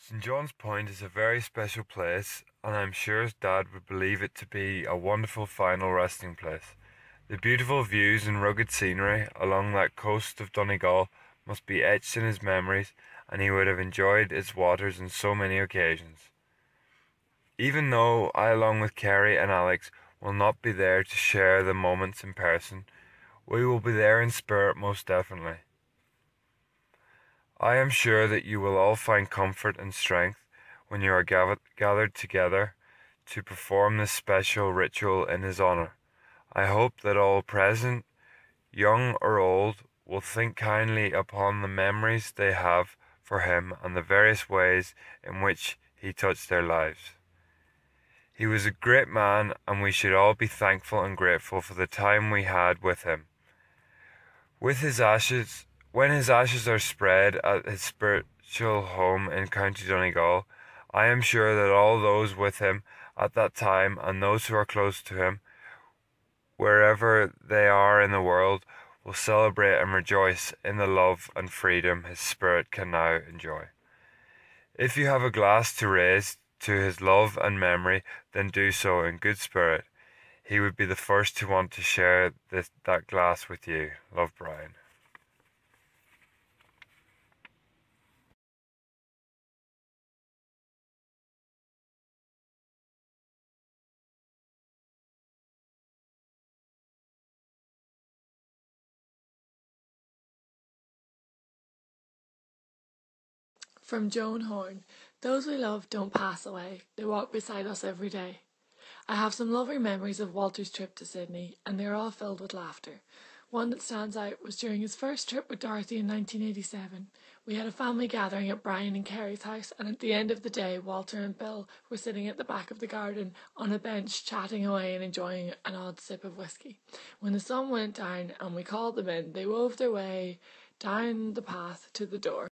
St. John's Point is a very special place, and I'm sure Dad would believe it to be a wonderful final resting place. The beautiful views and rugged scenery along that coast of Donegal must be etched in his memories, and he would have enjoyed its waters on so many occasions. Even though I, along with Carrie and Alex, will not be there to share the moments in person, we will be there in spirit most definitely. I am sure that you will all find comfort and strength when you are gathered together to perform this special ritual in his honor. I hope that all present, young or old, will think kindly upon the memories they have for him and the various ways in which he touched their lives. He was a great man, and we should all be thankful and grateful for the time we had with him. With his ashes, when his ashes are spread at his spiritual home in County Donegal, I am sure that all those with him at that time and those who are close to him, wherever they are in the world, will celebrate and rejoice in the love and freedom his spirit can now enjoy. If you have a glass to raise to his love and memory, then do so in good spirit. He would be the first to want to share that glass with you. Love, Brian. From Joan Horn. Those we love don't pass away. They walk beside us every day. I have some lovely memories of Walter's trip to Sydney, and they are all filled with laughter. One that stands out was during his first trip with Dorothy in 1987. We had a family gathering at Brian and Kerry's house, and at the end of the day, Walter and Bill were sitting at the back of the garden on a bench, chatting away and enjoying an odd sip of whiskey. When the sun went down and we called them in, they wove their way down the path to the door,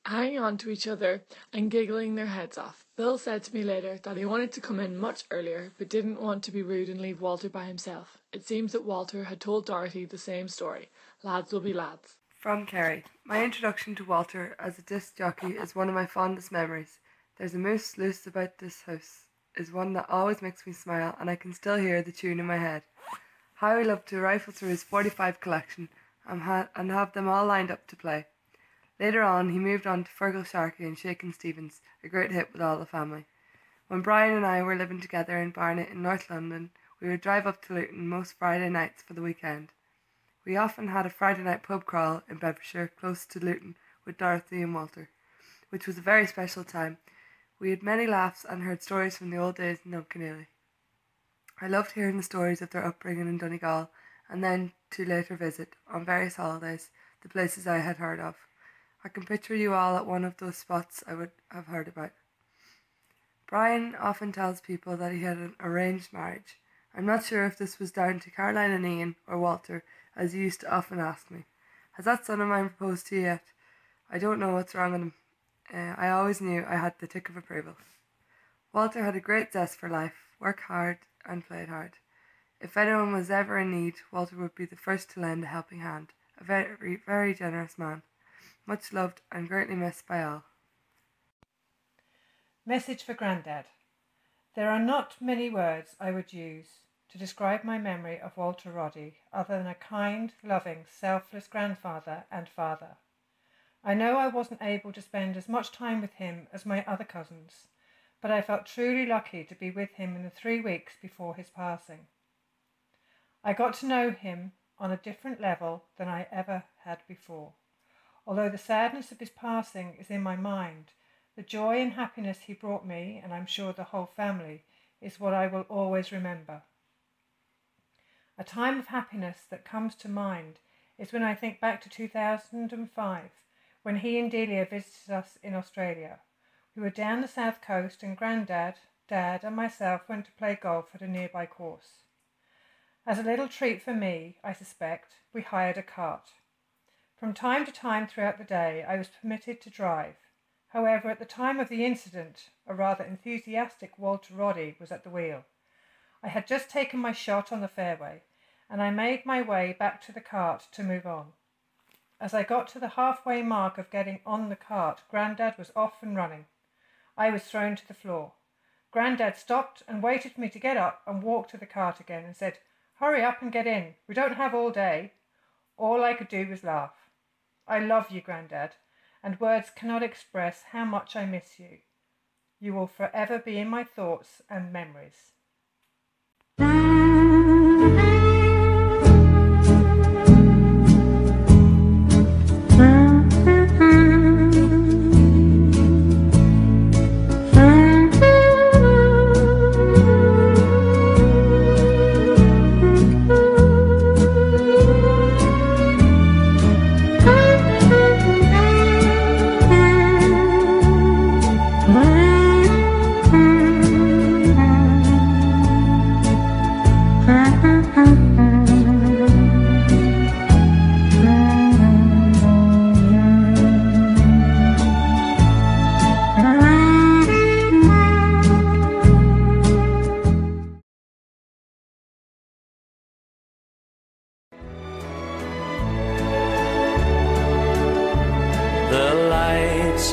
hanging on to each other and giggling their heads off. Bill said to me later that he wanted to come in much earlier, but didn't want to be rude and leave Walter by himself. It seems that Walter had told Dorothy the same story. Lads will be lads. From Kerry. My introduction to Walter as a disc jockey is one of my fondest memories. There's a moose loose about this house is one that always makes me smile, and I can still hear the tune in my head. How I love to rifle through his 45 collection and have them all lined up to play. Later on, he moved on to Fergal Sharkey and Shakin' Stevens, a great hit with all the family. When Brian and I were living together in Barnet in North London, we would drive up to Luton most Friday nights for the weekend. We often had a Friday night pub crawl in Bedfordshire, close to Luton, with Dorothy and Walter, which was a very special time. We had many laughs and heard stories from the old days in Duncanelly. I loved hearing the stories of their upbringing in Donegal, and then to later visit, on various holidays, the places I had heard of. I can picture you all at one of those spots I would have heard about. Brian often tells people that he had an arranged marriage. I'm not sure if this was down to Caroline and Ian or Walter, as he used to often ask me. Has that son of mine proposed to you yet? I don't know what's wrong with him. I always knew I had the tick of approval. Walter had a great zest for life, worked hard and played hard. If anyone was ever in need, Walter would be the first to lend a helping hand. A very, very generous man. Much loved and greatly missed by all. Message for Grandad. There are not many words I would use to describe my memory of Walter Roddie other than a kind, loving, selfless grandfather and father. I know I wasn't able to spend as much time with him as my other cousins, but I felt truly lucky to be with him in the 3 weeks before his passing. I got to know him on a different level than I ever had before. Although the sadness of his passing is in my mind, the joy and happiness he brought me, and I'm sure the whole family, is what I will always remember. A time of happiness that comes to mind is when I think back to 2005, when he and Delia visited us in Australia. We were down the south coast and Grandad, Dad and myself went to play golf at a nearby course. As a little treat for me, I suspect, we hired a cart. From time to time throughout the day, I was permitted to drive. However, at the time of the incident, a rather enthusiastic Walter Roddie was at the wheel. I had just taken my shot on the fairway, and I made my way back to the cart to move on. As I got to the halfway mark of getting on the cart, Grandad was off and running. I was thrown to the floor. Grandad stopped and waited for me to get up and walk to the cart again and said, "Hurry up and get in. We don't have all day." All I could do was laugh. I love you, Grandad, and words cannot express how much I miss you. You will forever be in my thoughts and memories.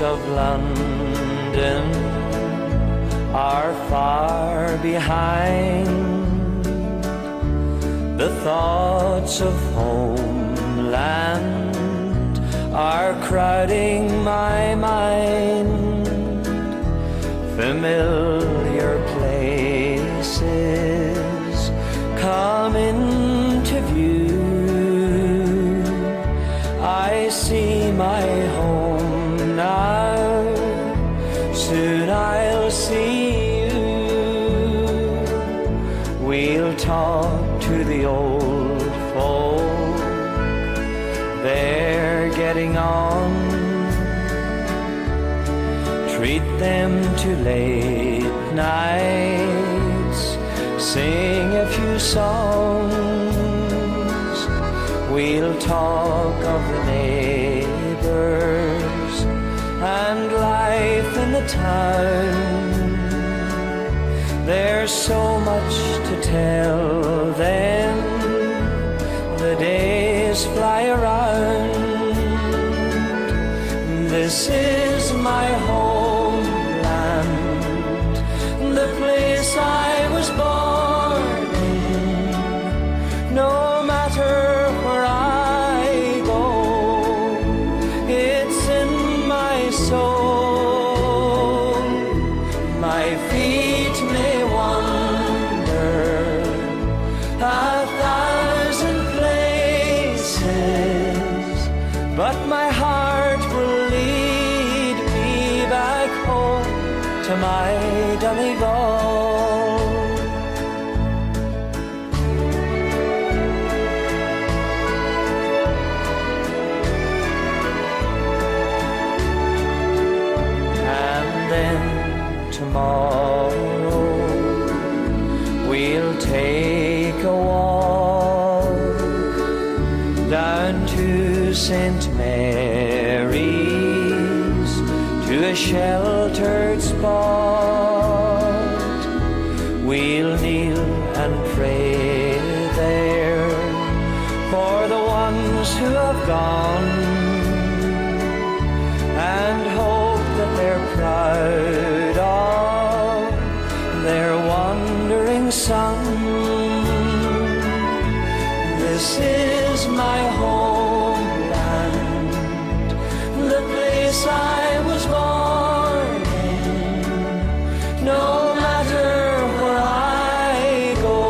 Of London are far behind. The thoughts of homeland are crowding my mind. Familiar places come into view. I see my home now, soon I'll see you. We'll talk to the old folk, they're getting on. Treat them to late nights, sing a few songs. We'll talk of the neighbors and life in the town. There's so much to tell them, the days fly around. This is my homeland, the place I was born in. No matter where I go, it's in my soul. My feet may wander 1,000 places, but my heart will lead me back home to my Donegal. Tomorrow we'll take a walk down to St. Mary's, to a sheltered spot. We'll kneel and pray there for the ones who have gone, and hope that they're proud of their wandering son. This is my homeland, the place I was born in. No matter where I go,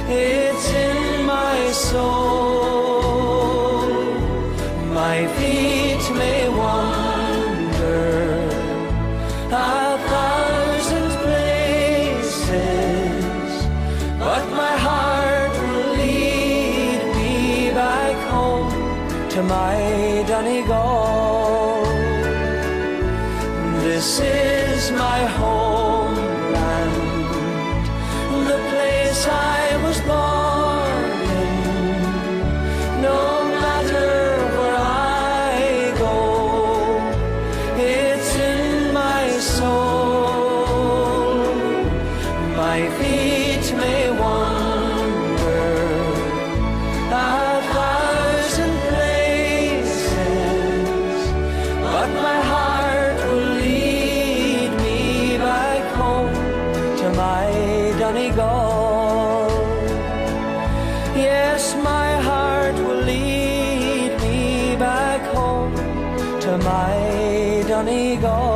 it's in my soul. My feet may wander 1,000 places, but my heart will lead me back home to my Donegal. This is my homeland, the place I was born in. No matter where I go, it's in my soul. My feet may wander 1,000 places, my Donegal.